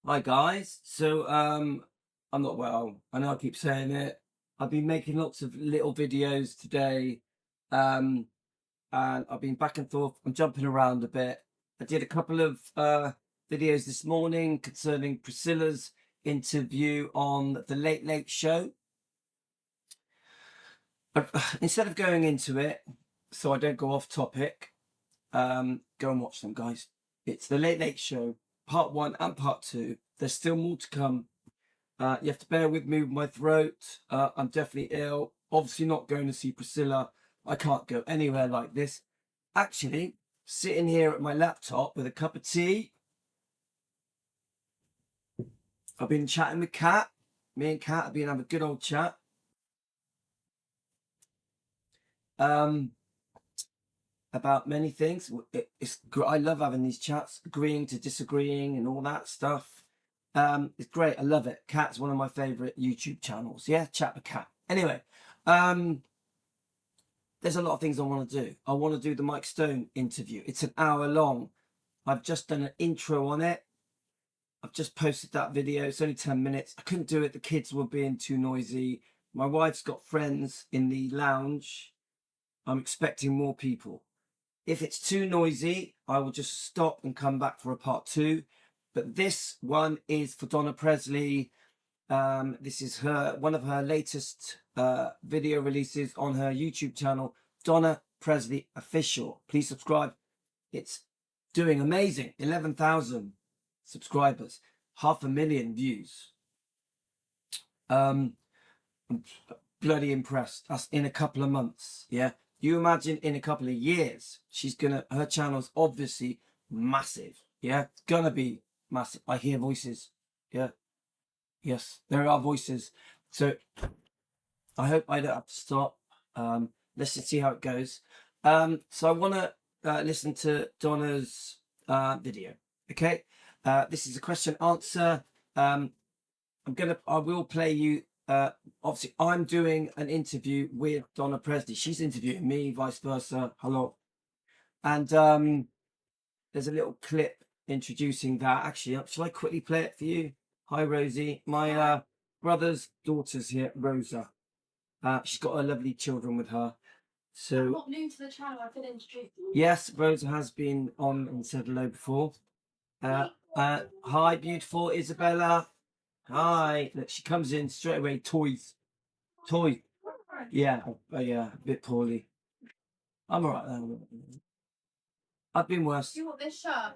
Hi guys. I'm not well. I know I keep saying it. I've been making lots of little videos today, um, and I've been back and forth. I'm jumping around a bit. I did a couple of videos this morning concerning Priscilla's interview on the Late Late Show. Instead of going into it, so I don't go off topic, go and watch them, guys. It's the Late Late Show, part 1 and part 2. There's still more to come. You have to bear with me with my throat. I'm definitely ill. Obviously not going to see Priscilla. I can't go anywhere like this. Actually, sitting here at my laptop with a cup of tea. I've been chatting with Kat. Me and Kat have been having a good old chat. About many things. I love having these chats, agreeing to disagreeing and all that stuff. It's great. I love it. Kat's one of my favorite YouTube channels. Yeah, chat with Kat. Anyway, there's a lot of things I want to do. I want to do the Mike Stone interview. It's an hour long. I've just done an intro on it. I've just posted that video. It's only 10 minutes. I couldn't do it. The kids were being too noisy. My wife's got friends in the lounge. I'm expecting more people. If it's too noisy, I will just stop and come back for a part 2. But this one is for Donna Presley. This is one of her latest video releases on her YouTube channel, Donna Presley Official. Please subscribe. It's doing amazing. 11,000 subscribers, 500,000 views. I'm bloody impressed. That's in a couple of months. Yeah. You imagine in a couple of years, her channel's obviously massive. Yeah. It's gonna be massive. I hear voices. Yeah. Yes, there are voices. So I hope I don't have to stop. Let's just see how it goes. So I want to listen to Donna's video. Okay. This is a question answer. I will play you. Obviously, I'm doing an interview with Donna Presley. She's interviewing me, vice versa. Hello. And there's a little clip introducing that. Actually, shall I quickly play it for you? Hi, Rosie. My brother's daughter's here, Rosa. She's got her lovely children with her. So I'm not new to the channel. I've been introduced. Yes, Rosa has been on and said hello before. Hi, beautiful Isabella. Hi. Look, she comes in straight away. Toys. Yeah, yeah, a bit poorly. I'm all right. I've been worse. Do you want this shirt?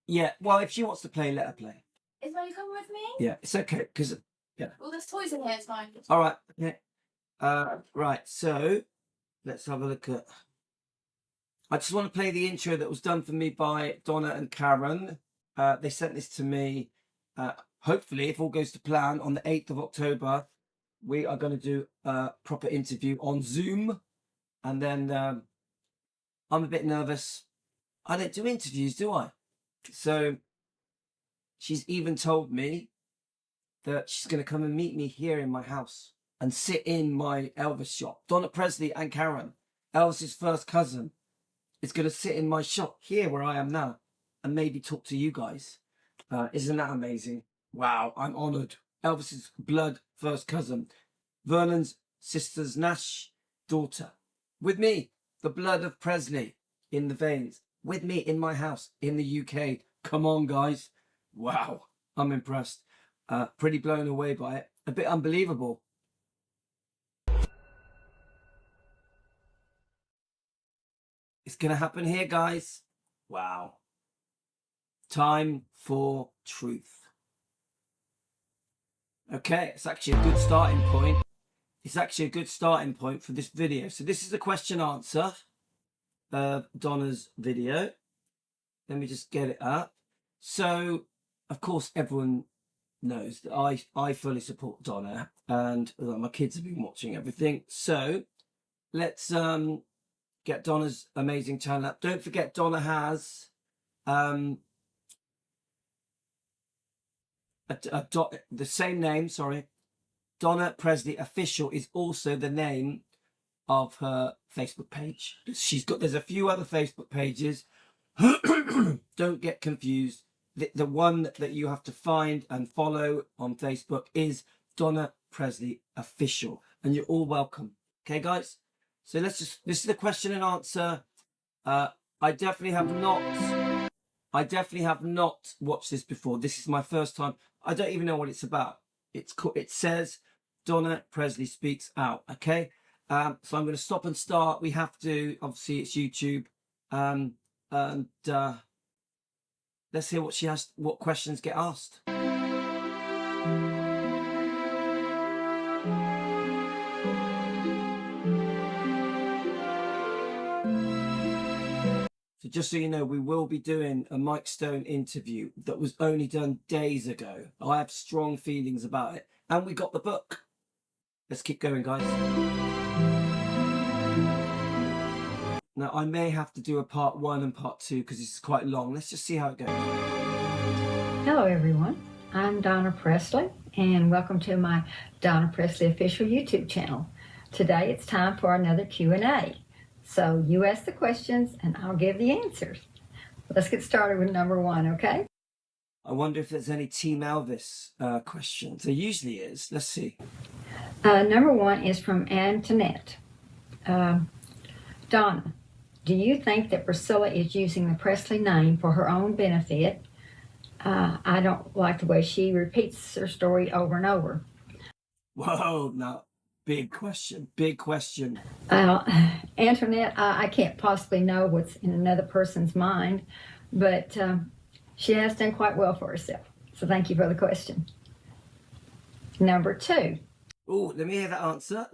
Yeah, well, if she wants to play, let her play. Is you coming with me? Yeah, it's okay, because, yeah. Well, there's toys in here, it's fine. All right, okay. Right, so let's have a look at... I just want to play the intro that was done for me by Donna and Karen. They sent this to me. Hopefully, if all goes to plan, on the 8th of October, we are going to do a proper interview on Zoom. And then I'm a bit nervous. I don't do interviews, do I? So she's even told me that she's going to come and meet me here in my house and sit in my Elvis shop. Donna Presley and Karen, Elvis's first cousin, is going to sit in my shop here where I am now and maybe talk to you guys. Isn't that amazing? Wow, I'm honoured. Elvis's blood first cousin, Vernon's sister's Nash daughter, with me, the blood of Presley in the veins, with me in my house in the UK. Come on, guys. Wow, I'm impressed. Pretty blown away by it. A bit unbelievable. It's going to happen here, guys. Wow. Time for truth. Okay, it's actually a good starting point. It's actually a good starting point for this video. So this is the question answer of Donna's video. Let me just get it up. So, of course, everyone knows that I fully support Donna, and my kids have been watching everything. So let's get Donna's amazing channel up. Don't forget, Donna has the same name. Sorry, Donna Presley Official is also the name of her Facebook page. There's a few other Facebook pages. Don't get confused. the one that you have to find and follow on Facebook is Donna Presley Official, and you're all welcome. Okay, guys. So this is the question and answer. I definitely have not watched this before. This is my first time. I don't even know what it's about. It says Donna Presley speaks out. Okay. So I'm going to stop and start. We have to, obviously it's YouTube. And let's hear what questions get asked. So just so you know, we will be doing a Mike Stone interview that was only done days ago. I have strong feelings about it. And we got the book. Let's keep going, guys. Now, I may have to do a part 1 and part 2 because this is quite long. Let's just see how it goes. Hello, everyone. I'm Donna Presley, and welcome to my Donna Presley Official YouTube channel. Today, it's time for another Q&A. So you ask the questions, and I'll give the answers. Let's get started with number 1, okay? I wonder if there's any Team Elvis questions. There usually is. Let's see. Number 1 is from Antoinette. Donna, do you think that Priscilla is using the Presley name for her own benefit? I don't like the way she repeats her story over and over. Whoa, now, big question, big question. Antoinette, I can't possibly know what's in another person's mind, but she has done quite well for herself. So thank you for the question. Number 2. Oh, let me hear that answer.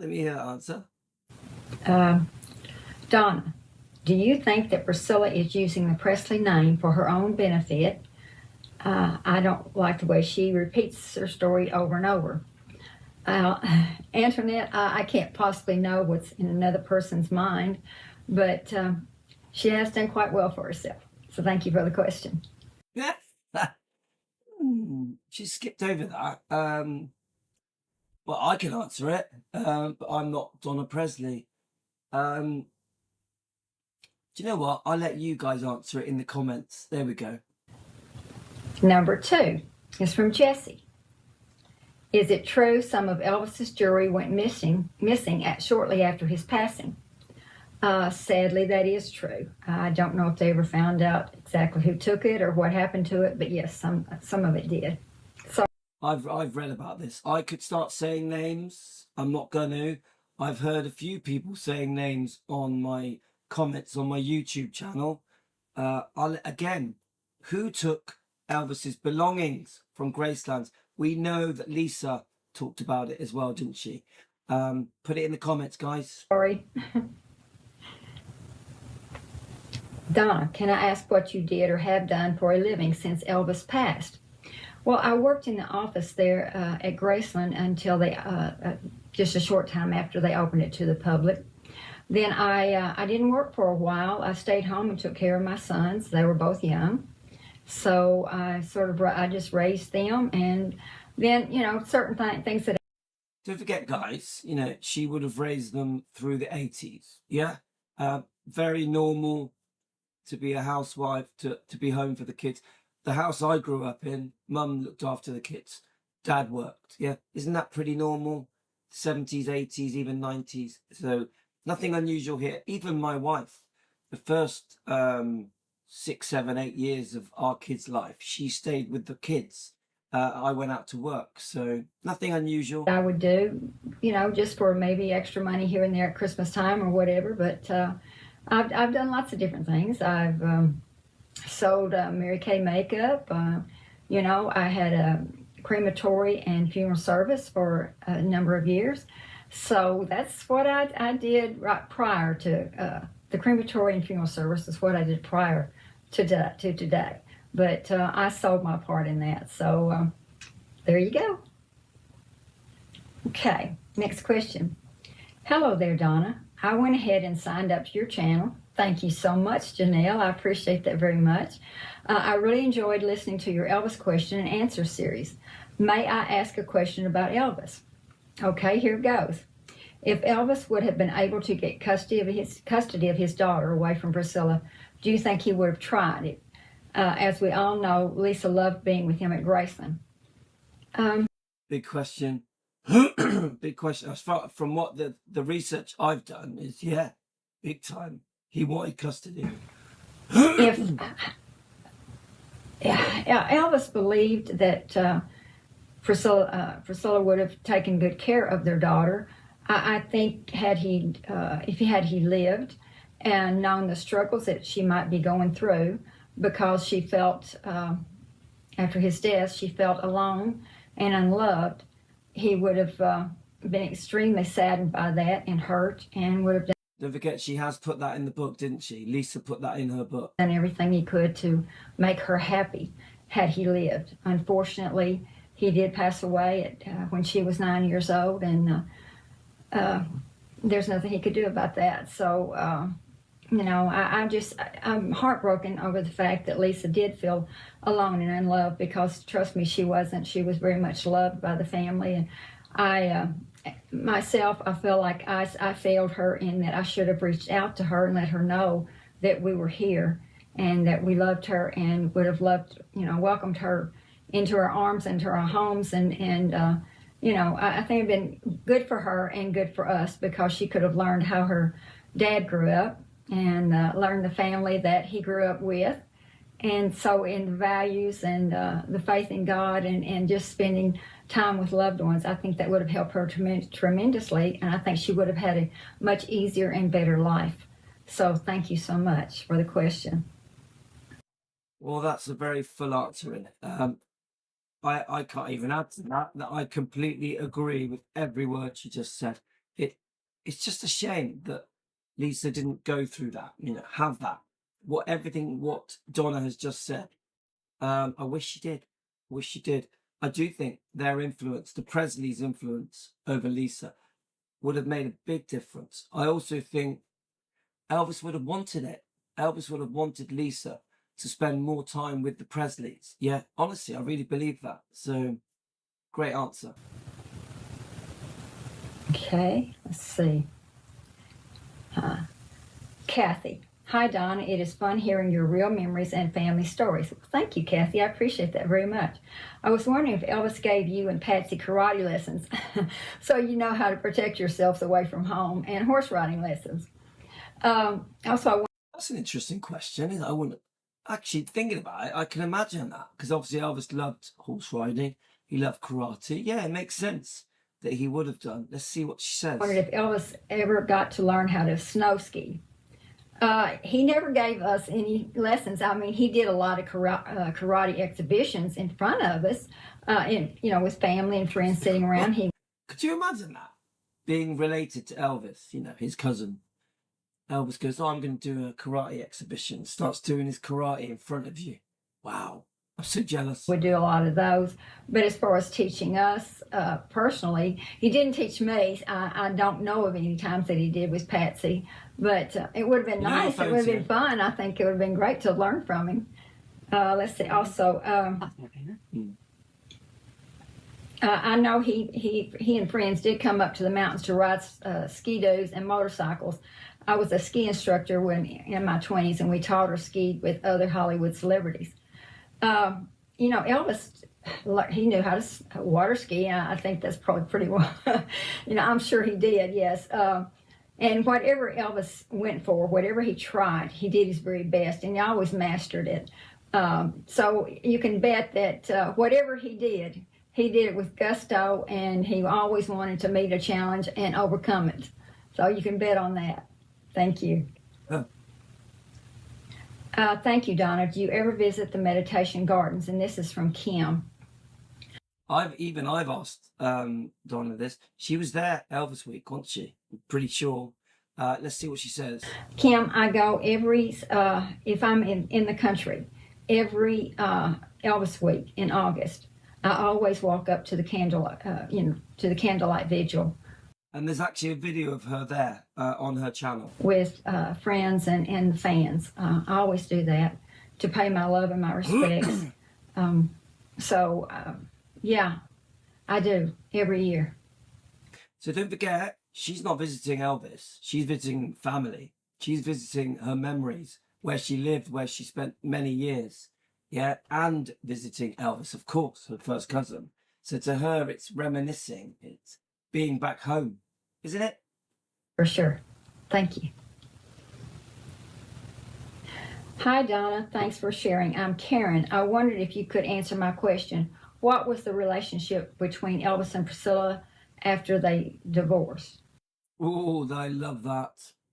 Donna, do you think that Priscilla is using the Presley name for her own benefit? I don't like the way she repeats her story over and over. Antoinette, I can't possibly know what's in another person's mind, but she has done quite well for herself. So thank you for the question. She skipped over that. Well, I can answer it, but I'm not Donna Presley. Do you know what? I'll let you guys answer it in the comments. There we go. Number 2 is from Jessie. Is it true some of Elvis's jewelry went missing shortly after his passing? Sadly, that is true. I don't know if they ever found out exactly who took it or what happened to it, but yes, some of it did. So I've read about this. I could start saying names. I'm not going to. I've heard a few people saying names on my comments on my YouTube channel. Again, who took Elvis's belongings from Gracelands? We know that Lisa talked about it as well, didn't she? Put it in the comments, guys. Sorry. Donna, can I ask what you did or have done for a living since Elvis passed? Well, I worked in the office there at Graceland until they, just a short time after they opened it to the public. Then I didn't work for a while. I stayed home and took care of my sons. They were both young. So I just raised them, and then, certain things that... Don't forget, guys, she would have raised them through the 80s. Yeah. Very normal to be a housewife, to be home for the kids. The house I grew up in, Mum looked after the kids. Dad worked. Yeah. Isn't that pretty normal? 70s, 80s, even 90s. So nothing unusual here. Even my wife, the first 6, 7, 8 years of our kids' life, she stayed with the kids. I went out to work, so nothing unusual. I would do, just for maybe extra money here and there at Christmas time or whatever. But I've done lots of different things. I've sold Mary Kay makeup. I had a crematory and funeral service for a number of years. So that's what I did right prior to the crematory and funeral service is what I did prior to today. But I sold my part in that. So there you go. Okay, next question. Hello there, Donna. I went ahead and signed up to your channel. Thank you so much, Janelle. I appreciate that very much. I really enjoyed listening to your Elvis question and answer series. May I ask a question about Elvis? Okay, here goes. If Elvis would have been able to get custody of his daughter away from Priscilla, do you think he would have tried it? as we all know, Lisa loved being with him at Graceland. Big question. Big question. As far from what the research I've done is, yeah, big time. He wanted custody. If Elvis believed that Priscilla would have taken good care of their daughter, I think if he lived and known the struggles that she might be going through, because she felt after his death she felt alone and unloved, he would have been extremely saddened by that and hurt, and would have Don't forget, she has put that in the book, didn't she? Lisa put that in her book. done everything he could to make her happy had he lived. Unfortunately, he did pass away when she was 9 years old, and there's nothing he could do about that. So, I'm heartbroken over the fact that Lisa did feel alone and unloved, because trust me, she wasn't. She was very much loved by the family, and I feel like I failed her in that I should have reached out to her and let her know that we were here and that we loved her and would have welcomed her into our arms, into our homes, and I think it'd been good for her and good for us, because she could have learned how her dad grew up and learned the family that he grew up with. And so in the values and the faith in God and just spending time with loved ones, I think that would have helped her tremendously, and I think she would have had a much easier and better life. So thank you so much for the question. Well, that's a very full answer in it. I can't even add to that. I completely agree with every word she just said. It's just a shame that Lisa didn't go through that, have that. What Donna has just said. I wish she did. I do think their influence, the Presleys' influence over Lisa, would have made a big difference. I also think Elvis would have wanted it. Elvis would have wanted Lisa to spend more time with the Presleys. Yeah, honestly, I really believe that. So, great answer. Okay, let's see. Kathy. Hi, Donna. It is fun hearing your real memories and family stories. Well, thank you, Kathy. I appreciate that very much. I was wondering if Elvis gave you and Patsy karate lessons so you know how to protect yourselves away from home, and horse riding lessons. That's an interesting question. I wouldn't actually, thinking about it, I can imagine that, because obviously Elvis loved horse riding. He loved karate. Yeah, it makes sense that he would have done. Let's see what she says. I wondered if Elvis ever got to learn how to snow ski. He never gave us any lessons. I mean, he did a lot of karate exhibitions in front of us, with family and friends sitting around. Could you imagine that? Being related to Elvis, his cousin. Elvis goes, I'm going to do a karate exhibition. Starts doing his karate in front of you. Wow. I'm so jealous. We do a lot of those. But as far as teaching us personally, he didn't teach me. I don't know of any times that he did with Patsy. But it would have been nice. It would have been fun. I think it would have been great to learn from him. Let's see. Also, I know he and friends did come up to the mountains to ride ski-doos and motorcycles. I was a ski instructor in my 20s, and we taught or skied with other Hollywood celebrities. Elvis, he knew how to water ski. I think that's probably pretty well. I'm sure he did, yes. And whatever Elvis went for, whatever he tried, he did his very best, and he always mastered it. So you can bet that whatever he did it with gusto, and he always wanted to meet a challenge and overcome it. So you can bet on that. Thank you. Thank you, Donna. Do you ever visit the meditation gardens? And this is from Kim. I've asked Donna this. She was there Elvis week, wasn't she? I'm pretty sure. Let's see what she says. Kim, I go every if I'm in the country, every Elvis week in August. I always walk up to the candlelight vigil. And there's actually a video of her there on her channel. With friends and fans. I always do that to pay my love and my respects. Yeah, I do every year. So don't forget, she's not visiting Elvis. She's visiting family. She's visiting her memories, where she lived, where she spent many years. yeah, and visiting Elvis, of course, her first cousin. So to her, it's reminiscing, it's being back home, isn't it? For sure. Thank you. Hi, Donna. Thanks for sharing. I'm Karen. I wondered if you could answer my question. What was the relationship between Elvis and Priscilla after they divorced? Oh, I love that.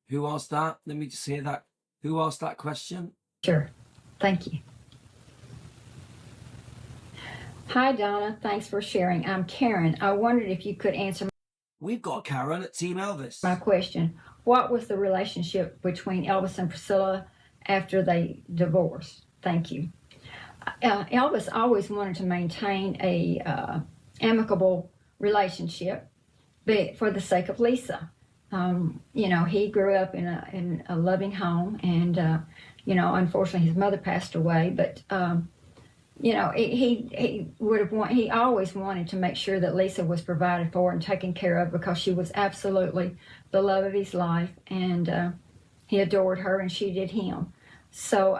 Who asked that? Let me just hear that. Who asked that question? Sure. Thank you. Hi, Donna. Thanks for sharing. I'm Karen. I wondered if you could answer We've got Karen at Team Elvis. my question. What was the relationship between Elvis and Priscilla after they divorced? Thank you. Elvis always wanted to maintain a amicable relationship, but for the sake of Lisa. He grew up in a loving home, and unfortunately his mother passed away. But he always wanted to make sure that Lisa was provided for and taken care of, because she was absolutely the love of his life, and he adored her and she did him. So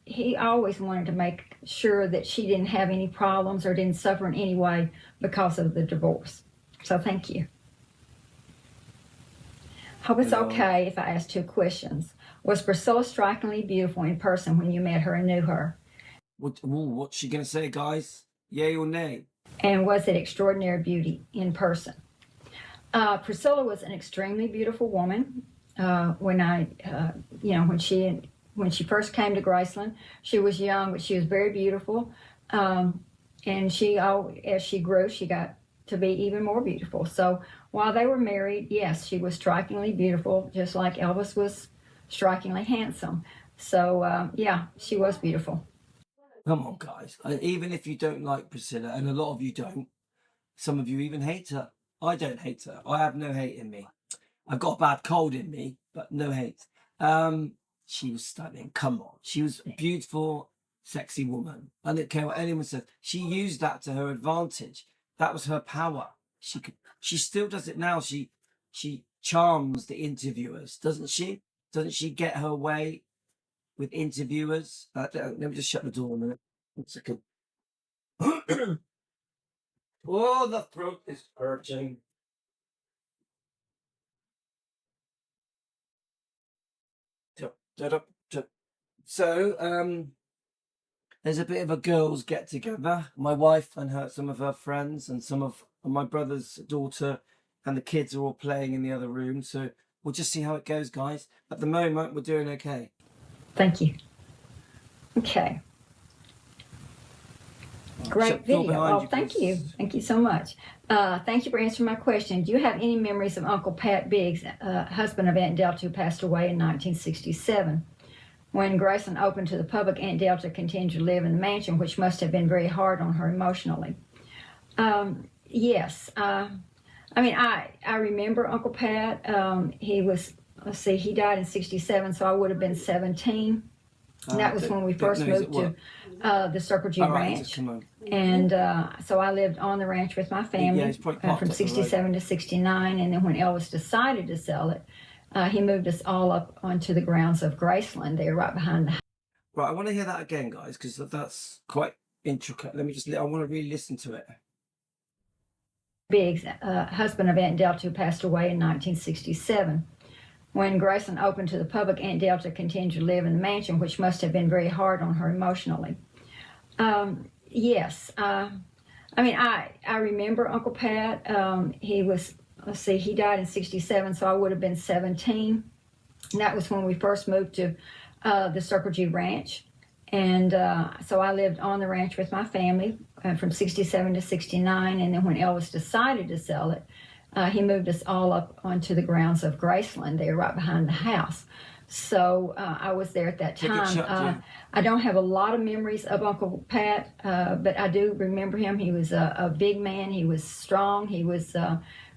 he always wanted to make sure that she didn't have any problems or didn't suffer in any way because of the divorce. So thank you. Hope it's okay if I ask 2 questions. Was Priscilla strikingly beautiful in person when you met her and knew her? What's she going to say, guys? Yay or nay? And was it extraordinary beauty in person? Priscilla was an extremely beautiful woman. When she first came to Graceland, she was young, but she was very beautiful. And as she grew, she got to be even more beautiful. So while they were married, yes, she was strikingly beautiful, just like Elvis was strikingly handsome. So she was beautiful. Come on, guys. Even if you don't like Priscilla, and a lot of you don't, some of you even hate her. I don't hate her. I have no hate in me. I've got a bad cold in me, but no hate. She was stunning. Come on. She was a beautiful, sexy woman. I don't care what anyone says. She used that to her advantage. That was her power. She still does it now. She charms the interviewers, doesn't she? Doesn't she get her way with interviewers? Let me just shut the door a minute. 1 second. Oh, the throat is hurting. So, there's a bit of a girls' get together. My wife and some of her friends, and some of my brother's daughter, and the kids are all playing in the other room. So we'll just see how it goes, guys. At the moment, we're doing okay. Thank you. Okay. Great video. Oh, thank you. Thank you so much. Thank you for answering my question. Do you have any memories of Uncle Pat Biggs, husband of Aunt Delta, who passed away in 1967? When Graceland opened to the public, Aunt Delta continued to live in the mansion, which must have been very hard on her emotionally. Yes. I remember Uncle Pat. He died in 67, so I would have been 17. That was when we first moved to the Circle G Ranch. And so I lived on the ranch with my family from 67 to 69. And then when Elvis decided to sell it, he moved us all up onto the grounds of Graceland. They're right behind the house. Right, I want to hear that again, guys, because that's quite intricate. I want to really listen to it. Biggs, husband of Aunt Delta, who passed away in 1967. When Graceland opened to the public, Aunt Delta continued to live in the mansion, which must have been very hard on her emotionally. Yes. I remember Uncle Pat. He died in 67, so I would have been 17. And that was when we first moved to the Circle G Ranch. And so I lived on the ranch with my family from 67 to 69. And then when Elvis decided to sell it, he moved us all up onto the grounds of Graceland. They're right behind the house. So I was there at that time. I don't have a lot of memories of Uncle Pat, but I do remember him. He was a big man. He was strong. He was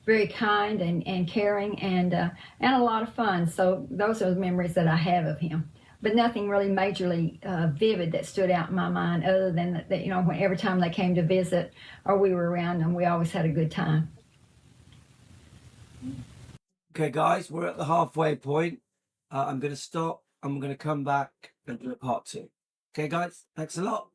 very kind and caring and a lot of fun. So those are the memories that I have of him. But nothing really majorly vivid that stood out in my mind, other than that, when every time they came to visit or we were around them, we always had a good time. Okay, guys, we're at the halfway point. I'm going to stop and we're going to come back and do a part 2. Okay, guys, thanks a lot.